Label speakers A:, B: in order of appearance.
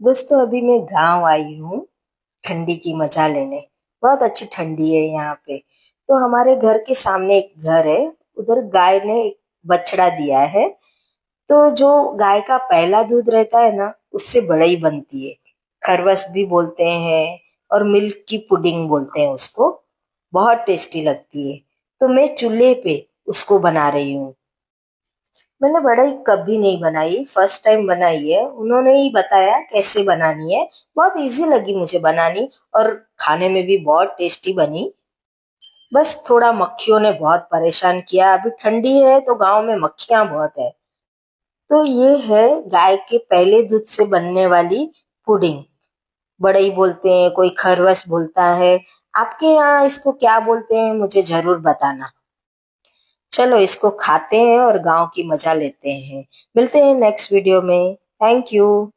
A: दोस्तों अभी मैं गांव आई हूँ ठंडी की मजा लेने। बहुत अच्छी ठंडी है यहाँ पे। तो हमारे घर के सामने एक घर है, उधर गाय ने एक बछड़ा दिया है। तो जो गाय का पहला दूध रहता है ना, उससे बड़ई बनती है। खरवस भी बोलते हैं और मिल्क की पुडिंग बोलते हैं उसको। बहुत टेस्टी लगती है। तो मैं चूल्हे पे उसको बना रही हूँ। मैंने बढ़ई कभी नहीं बनाई, फर्स्ट टाइम बनाई है। उन्होंने ही बताया कैसे बनानी है। बहुत इजी लगी मुझे बनानी, और खाने में भी बहुत टेस्टी बनी। बस थोड़ा मक्खियों ने बहुत परेशान किया। अभी ठंडी है तो गांव में मक्खियां बहुत है। तो ये है गाय के पहले दूध से बनने वाली पुडिंग। बढ़ई बोलते हैं, कोई खरवस बोलता है। आपके यहाँ इसको क्या बोलते हैं मुझे जरूर बताना। चलो इसको खाते हैं और गांव की मजा लेते हैं। मिलते हैं नेक्स्ट वीडियो में। Thank you.